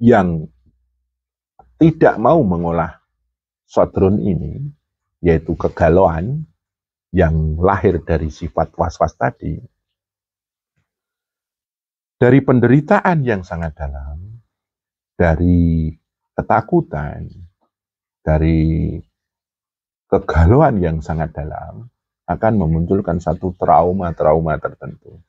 yang tidak mau mengolah sodrun ini, yaitu kegalauan yang lahir dari sifat was-was tadi, dari penderitaan yang sangat dalam, dari ketakutan, dari kegalauan yang sangat dalam, akan memunculkan satu trauma-trauma tertentu.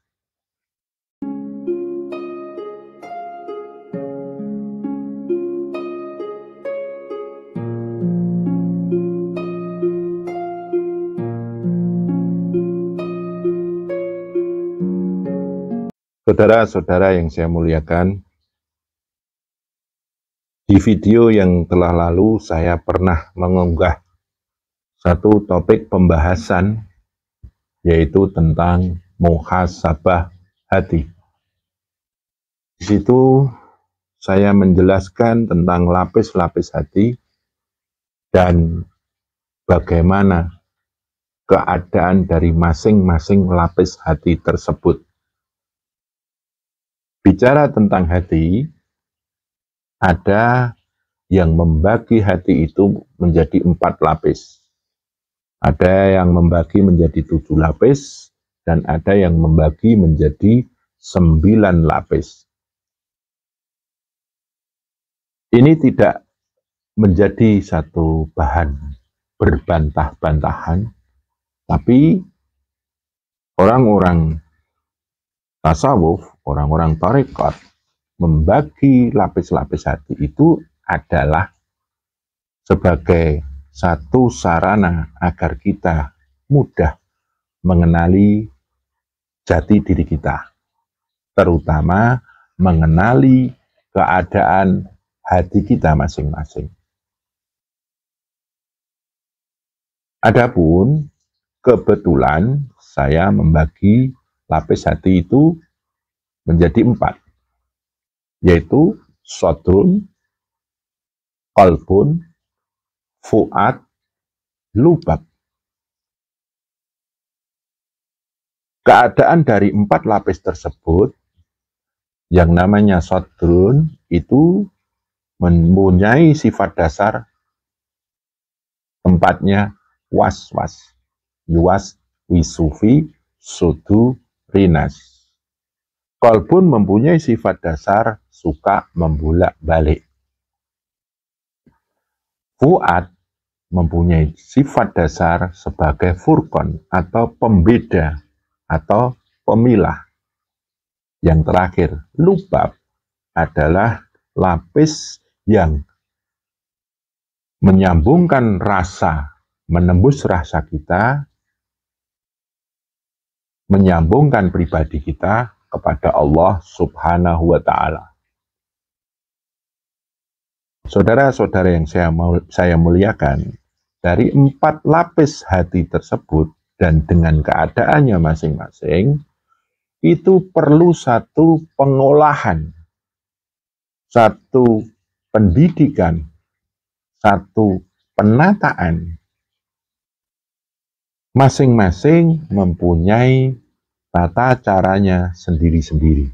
Saudara-saudara yang saya muliakan, di video yang telah lalu saya pernah mengunggah satu topik pembahasan, yaitu tentang muhasabah hati. Di situ saya menjelaskan tentang lapis-lapis hati dan bagaimana keadaan dari masing-masing lapis hati tersebut. Bicara tentang hati, ada yang membagi hati itu menjadi 4 lapis. Ada yang membagi menjadi 7 lapis, dan ada yang membagi menjadi 9 lapis. Ini tidak menjadi satu bahan berbantah-bantahan, tapi orang-orang tasawuf, orang-orang tarekat, membagi lapis-lapis hati itu adalah sebagai satu sarana agar kita mudah mengenali jati diri kita, terutama mengenali keadaan hati kita masing-masing. Adapun kebetulan saya membagi lapis hati itu menjadi 4, yaitu sodrun, qalbun, fuad, lubab. Keadaan dari 4 lapis tersebut, yang namanya sodrun itu mempunyai sifat dasar tempatnya was-was, yuwas wisufi sudu rinas. Qalbun mempunyai sifat dasar suka membulak-balik. Fuad mempunyai sifat dasar sebagai furqon atau pembeda atau pemilah. Yang terakhir, lubab adalah lapis yang menyambungkan rasa, menembus rasa kita, menyambungkan pribadi kita kepada Allah Subhanahu wa Ta'ala. Saudara-saudara yang saya muliakan, dari 4 lapis hati tersebut dan dengan keadaannya masing-masing, itu perlu satu pengolahan, satu pendidikan, satu penataan. Masing-masing mempunyai tata caranya sendiri-sendiri.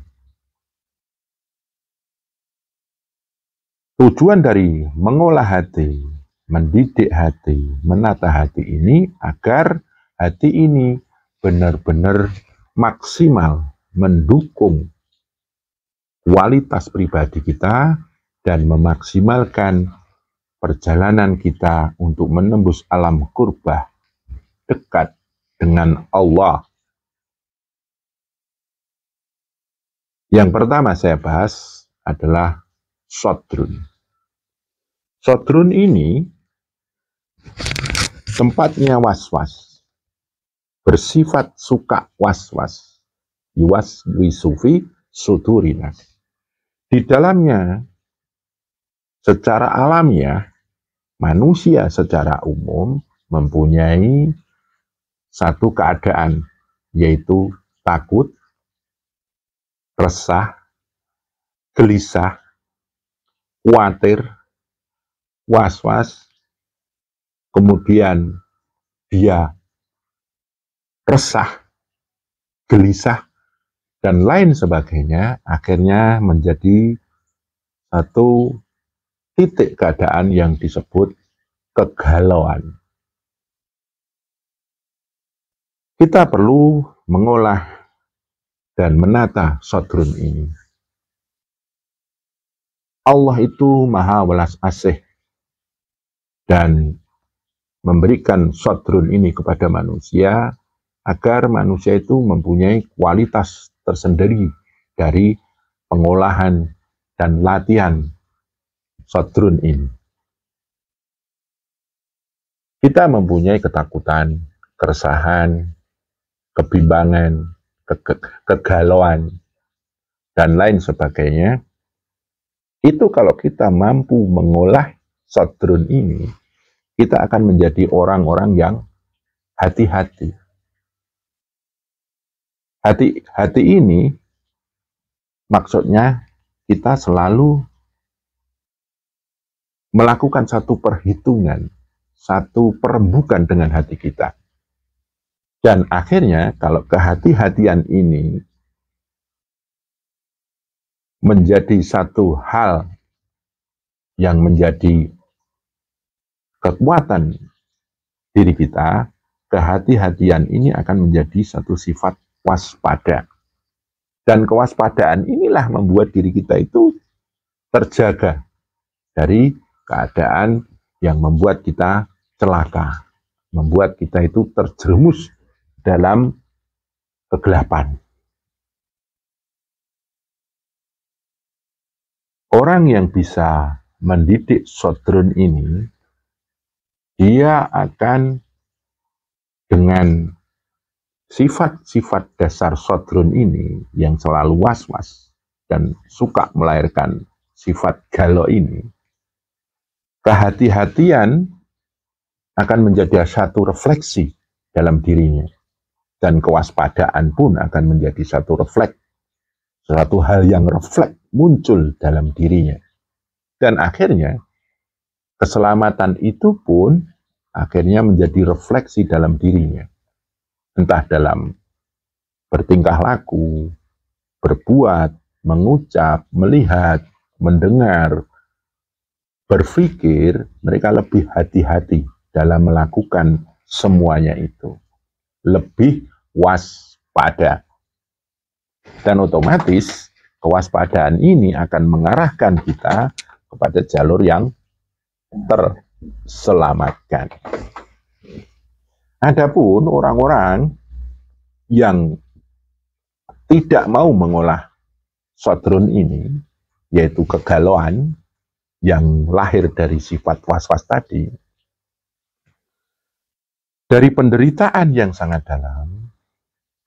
Tujuan dari mengolah hati, mendidik hati, menata hati ini agar hati ini benar-benar maksimal mendukung kualitas pribadi kita dan memaksimalkan perjalanan kita untuk menembus alam qurbah, dekat dengan Allah. Yang pertama saya bahas adalah sodrun. Sodrun ini tempatnya was-was, bersifat suka was-was, yuwas wisufi sudurinas. Di dalamnya secara alamiah manusia secara umum mempunyai satu keadaan, yaitu takut, resah, gelisah, khawatir, was-was, kemudian dia resah, gelisah, dan lain sebagainya, akhirnya menjadi satu titik keadaan yang disebut kegalauan. Kita perlu mengolah dan menata sodrun ini. Allah itu maha welas asih dan memberikan sodrun ini kepada manusia agar manusia itu mempunyai kualitas tersendiri dari pengolahan dan latihan sodrun ini. Kita mempunyai ketakutan, keresahan, kebimbangan, kegalauan, dan lain sebagainya. Itu kalau kita mampu mengolah sodrun ini, kita akan menjadi orang-orang yang hati-hati. Hati ini maksudnya kita selalu melakukan satu perhitungan, satu perembukan dengan hati kita. Dan akhirnya kalau kehati-hatian ini menjadi satu hal yang menjadi kekuatan diri kita, kehati-hatian ini akan menjadi satu sifat waspada. Dan kewaspadaan inilah membuat diri kita itu terjaga dari keadaan yang membuat kita celaka, membuat kita itu terjerumus dalam kegelapan. Orang yang bisa mendidik sodrun ini, dia akan dengan sifat-sifat dasar sodrun ini yang selalu was-was dan suka melahirkan sifat galau ini, kehati-hatian akan menjadi satu refleksi dalam dirinya. Dan kewaspadaan pun akan menjadi satu refleks, suatu hal yang refleks muncul dalam dirinya. Dan akhirnya, keselamatan itu pun akhirnya menjadi refleksi dalam dirinya. Entah dalam bertingkah laku, berbuat, mengucap, melihat, mendengar, berpikir, mereka lebih hati-hati dalam melakukan semuanya itu. Lebih waspada. Dan otomatis kewaspadaan ini akan mengarahkan kita kepada jalur yang terselamatkan. Adapun orang-orang yang tidak mau mengolah sodrun ini, yaitu kegalauan yang lahir dari sifat was-was tadi, dari penderitaan yang sangat dalam,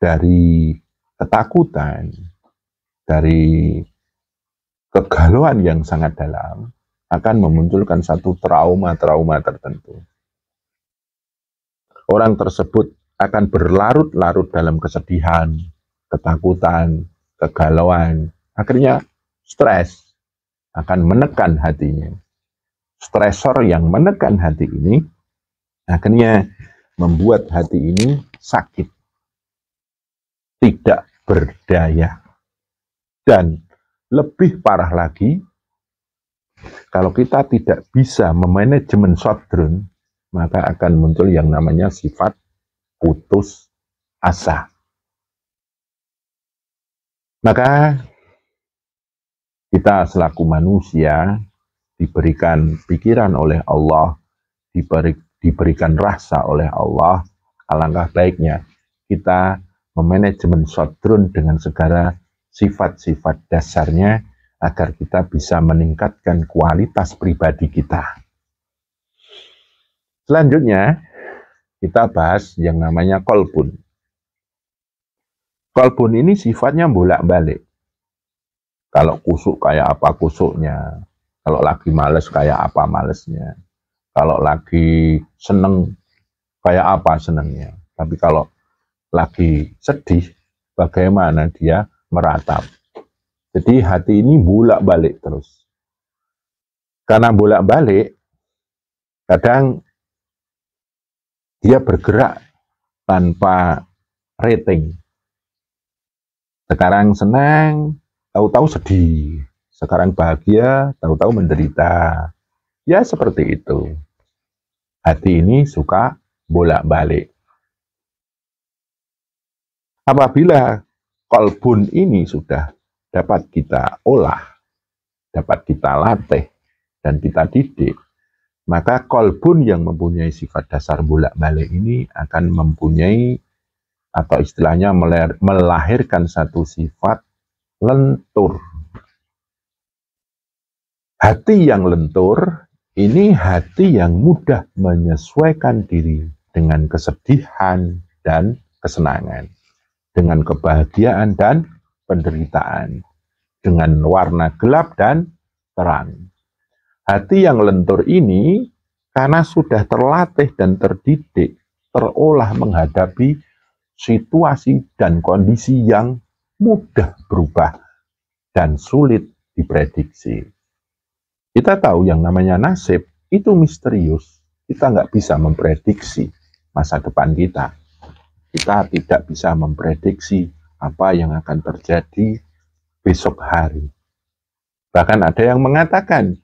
dari ketakutan, dari kegalauan yang sangat dalam, akan memunculkan satu trauma-trauma tertentu. Orang tersebut akan berlarut-larut dalam kesedihan, ketakutan, kegalauan. Akhirnya stres akan menekan hatinya. Stresor yang menekan hati ini akhirnya membuat hati ini sakit, tidak berdaya. Dan lebih parah lagi, kalau kita tidak bisa memanajemen sodrun, maka akan muncul yang namanya sifat putus asa. Maka kita selaku manusia diberikan pikiran oleh Allah, diberikan rasa oleh Allah. Alangkah baiknya kita memanajemen sodrun dengan segala sifat-sifat dasarnya agar kita bisa meningkatkan kualitas pribadi kita. Selanjutnya kita bahas yang namanya kolbun. Kolbun ini sifatnya bolak-balik. Kalau kusuk kayak apa kusuknya, kalau lagi males kayak apa malesnya, kalau lagi seneng kayak apa senengnya. Tapi kalau lagi sedih, bagaimana dia meratap. Jadi hati ini bolak-balik terus. Karena bolak-balik, kadang dia bergerak tanpa rating. Sekarang senang, tahu-tahu sedih. Sekarang bahagia, tahu-tahu menderita. Ya seperti itu. Hati ini suka bolak-balik. Apabila kolbun ini sudah dapat kita olah, dapat kita latih, dan kita didik, maka kolbun yang mempunyai sifat dasar bolak-balik ini akan mempunyai, atau istilahnya melahirkan satu sifat lentur. Hati yang lentur, ini hati yang mudah menyesuaikan diri dengan kesedihan dan kesenangan, dengan kebahagiaan dan penderitaan, dengan warna gelap dan terang. Hati yang lentur ini karena sudah terlatih dan terdidik, terolah menghadapi situasi dan kondisi yang mudah berubah dan sulit diprediksi. Kita tahu yang namanya nasib itu misterius. Kita nggak bisa memprediksi masa depan kita. Kita tidak bisa memprediksi apa yang akan terjadi besok hari. Bahkan ada yang mengatakan,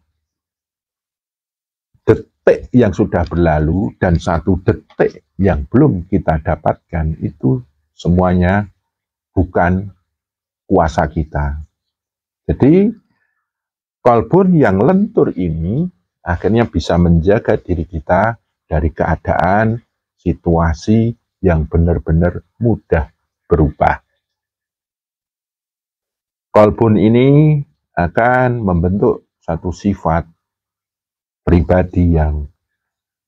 detik yang sudah berlalu dan 1 detik yang belum kita dapatkan itu semuanya bukan kuasa kita. Jadi kolbun yang lentur ini akhirnya bisa menjaga diri kita dari keadaan, situasi yang benar-benar mudah berubah. Kolbun ini akan membentuk satu sifat pribadi yang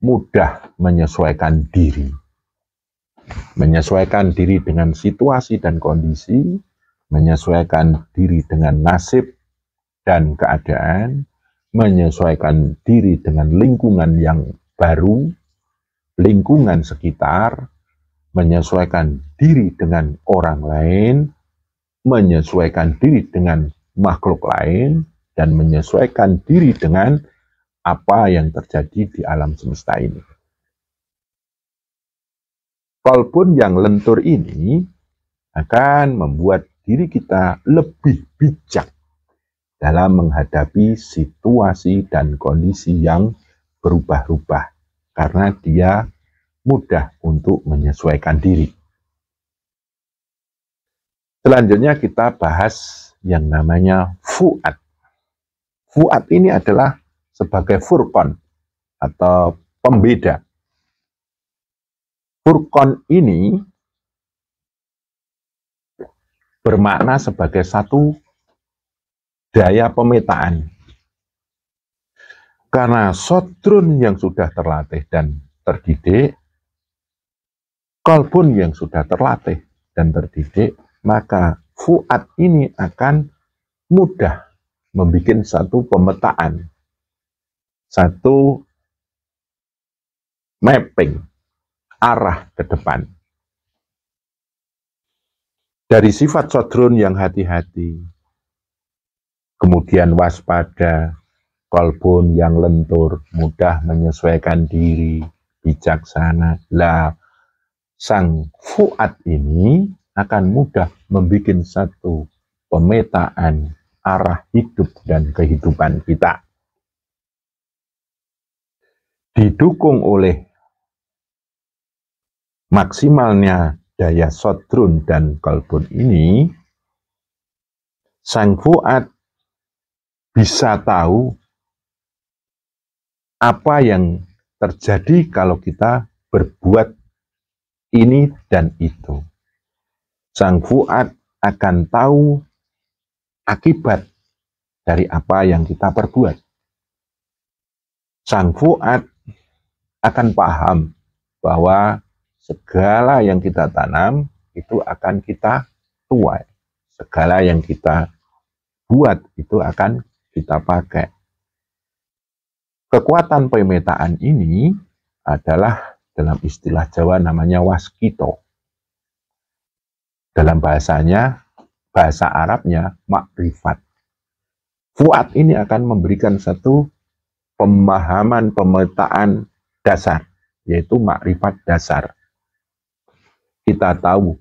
mudah menyesuaikan diri. Menyesuaikan diri dengan situasi dan kondisi, menyesuaikan diri dengan nasib dan keadaan, menyesuaikan diri dengan lingkungan yang baru, lingkungan sekitar, menyesuaikan diri dengan orang lain, menyesuaikan diri dengan makhluk lain, dan menyesuaikan diri dengan apa yang terjadi di alam semesta ini. Kolbun yang lentur ini akan membuat diri kita lebih bijak dalam menghadapi situasi dan kondisi yang berubah-ubah, karena dia mudah untuk menyesuaikan diri. Selanjutnya kita bahas yang namanya fu'ad. Fu'ad ini adalah sebagai furqan atau pembeda. Furqan ini bermakna sebagai satu daya pemetaan. Karena sodrun yang sudah terlatih dan terdidik, kolbun yang sudah terlatih dan terdidik, maka fu'ad ini akan mudah membuat satu pemetaan, satu mapping arah ke depan. Dari sifat sodrun yang hati-hati, kemudian waspada, kolbun yang lentur, mudah menyesuaikan diri, bijaksana. Lah, sang fu'ad ini akan mudah membuat satu pemetaan arah hidup dan kehidupan kita. Didukung oleh maksimalnya daya sodrun dan kolbun ini, sang fu'ad bisa tahu apa yang terjadi kalau kita berbuat ini dan itu. Sang fu'ad akan tahu akibat dari apa yang kita perbuat. Sang fu'ad akan paham bahwa segala yang kita tanam itu akan kita tuai. Segala yang kita buat itu akan kita pakai. Kekuatan pemetaan ini adalah dalam istilah Jawa namanya waskito. Dalam bahasanya, bahasa Arabnya makrifat. Fu'ad ini akan memberikan satu pemahaman pemetaan dasar, yaitu makrifat dasar. Kita tahu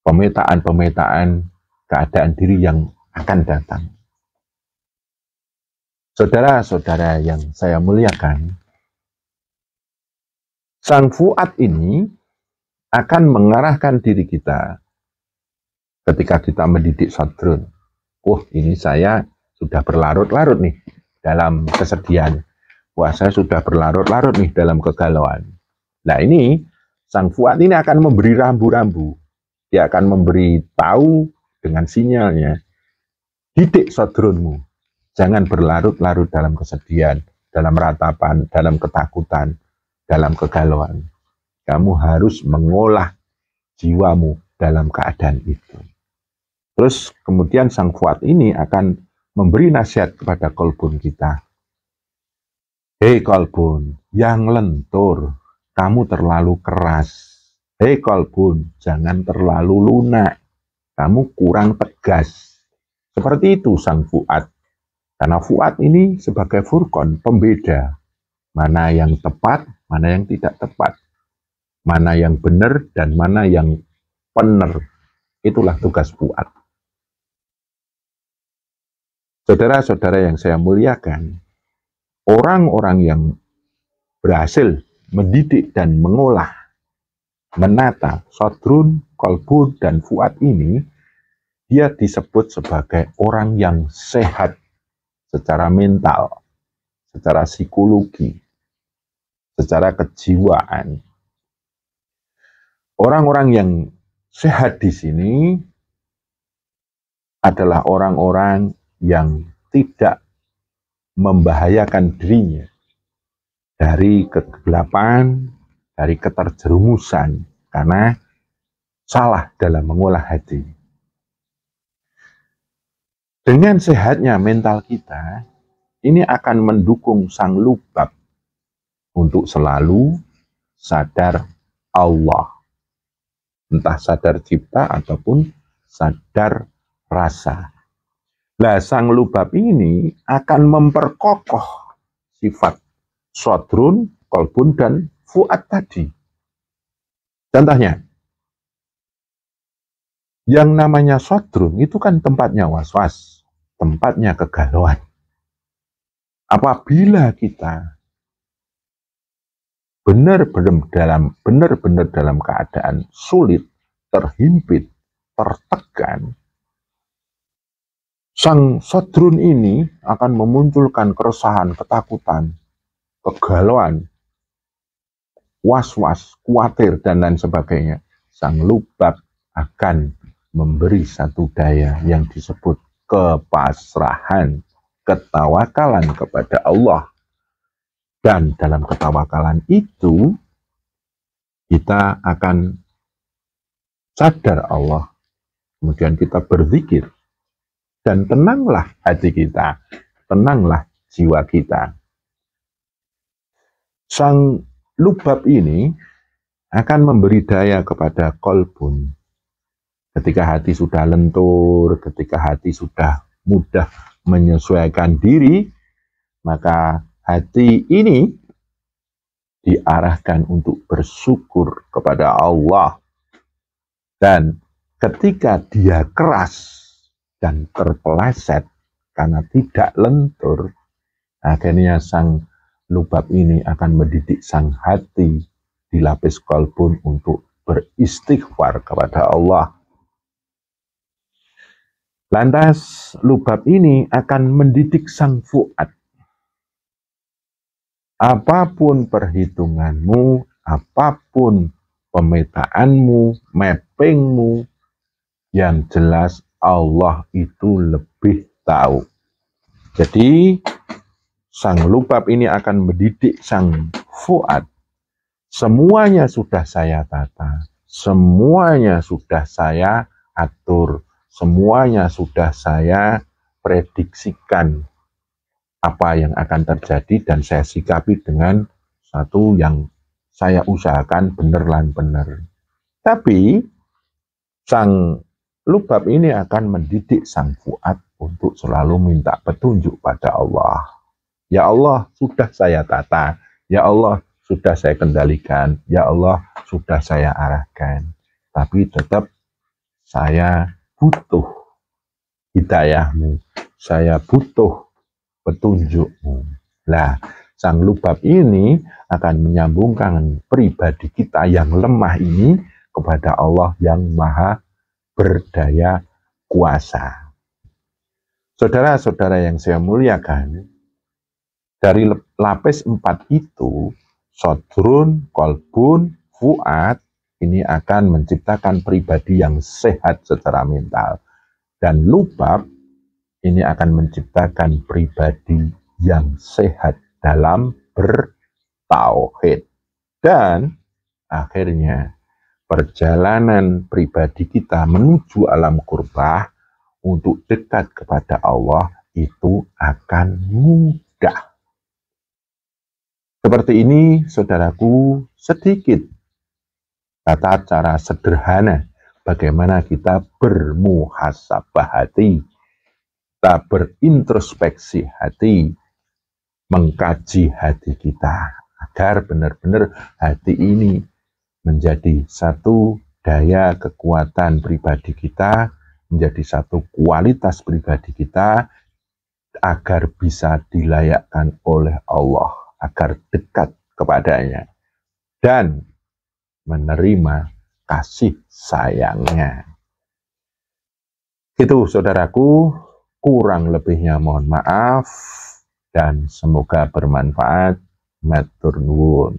pemetaan-pemetaan keadaan diri yang akan datang. Saudara-saudara yang saya muliakan, sang fuad ini akan mengarahkan diri kita ketika kita mendidik sadrun. Ini saya sudah berlarut-larut nih dalam kesedihan. Saya sudah berlarut-larut nih dalam kegalauan. Nah ini, sang fuad ini akan memberi rambu-rambu. Dia akan memberi tahu dengan sinyalnya. Didik sadrunmu. Jangan berlarut-larut dalam kesedihan, dalam ratapan, dalam ketakutan, dalam kegalauan. Kamu harus mengolah jiwamu dalam keadaan itu. Terus kemudian sang fuad ini akan memberi nasihat kepada kolbun kita. Hei kolbun, yang lentur, kamu terlalu keras. Hei kolbun, jangan terlalu lunak, kamu kurang tegas. Seperti itu sang fuad. Karena fuad ini sebagai furqan, pembeda. Mana yang tepat, mana yang tidak tepat. Mana yang benar dan mana yang benar. Itulah tugas fuad. Saudara-saudara yang saya muliakan, orang-orang yang berhasil mendidik dan mengolah, menata sadrun, kolbun, dan fuad ini, dia disebut sebagai orang yang sehat secara mental, secara psikologi, secara kejiwaan. Orang-orang yang sehat di sini adalah orang-orang yang tidak membahayakan dirinya dari kegelapan, dari keterjerumusan, karena salah dalam mengolah hati. Dengan sehatnya mental kita, ini akan mendukung sang lubab untuk selalu sadar Allah. Entah sadar cipta ataupun sadar rasa. Nah, sang lubab ini akan memperkokoh sifat sadrun, kolbun, dan fuad tadi. Contohnya, yang namanya sadrun itu kan tempatnya was-was, tempatnya kegalauan. Apabila kita benar-benar dalam keadaan sulit, terhimpit, tertekan, sang sadrun ini akan memunculkan keresahan, ketakutan, kegalauan, was-was, khawatir, dan lain sebagainya. Sang lubab akan memberi satu daya yang disebut kepasrahan, ketawakalan kepada Allah. Dan dalam ketawakalan itu, kita akan sadar Allah. Kemudian kita berzikir. Dan tenanglah hati kita. Tenanglah jiwa kita. Sang lubab ini akan memberi daya kepada kolbun. Ketika hati sudah lentur, ketika hati sudah mudah menyesuaikan diri, maka hati ini diarahkan untuk bersyukur kepada Allah. Dan ketika dia keras dan terpeleset karena tidak lentur, akhirnya sang lubab ini akan mendidik sang hati dilapis kolbun untuk beristighfar kepada Allah. Lantas lubab ini akan mendidik sang fuad. Apapun perhitunganmu, apapun pemetaanmu, mappingmu, yang jelas Allah itu lebih tahu. Jadi, sang lubab ini akan mendidik sang fuad. Semuanya sudah saya tata, semuanya sudah saya atur, semuanya sudah saya prediksikan apa yang akan terjadi, dan saya sikapi dengan satu yang saya usahakan benar. Tapi sang lubab ini akan mendidik sang fuad untuk selalu minta petunjuk pada Allah. Ya Allah, sudah saya tata. Ya Allah, sudah saya kendalikan. Ya Allah, sudah saya arahkan. Tapi tetap saya butuh hidayahmu. Saya butuh petunjukmu. Nah, sang lubab ini akan menyambungkan pribadi kita yang lemah ini kepada Allah yang maha berdaya kuasa. Saudara-saudara yang saya muliakan, dari lapis 4 itu, sodrun, kolbun, fuad, ini akan menciptakan pribadi yang sehat secara mental. Dan lubab, ini akan menciptakan pribadi yang sehat dalam bertauhid. Dan akhirnya, perjalanan pribadi kita menuju alam qurbah untuk dekat kepada Allah itu akan mudah. Seperti ini, saudaraku, sedikit tata cara sederhana bagaimana kita bermuhasabah hati, kita berintrospeksi hati, mengkaji hati kita, agar benar-benar hati ini menjadi satu daya kekuatan pribadi kita, menjadi satu kualitas pribadi kita, agar bisa dilayakkan oleh Allah, agar dekat kepadanya, dan menerima kasih sayangnya. Itu saudaraku, kurang lebihnya mohon maaf, dan semoga bermanfaat. Matur nuwun.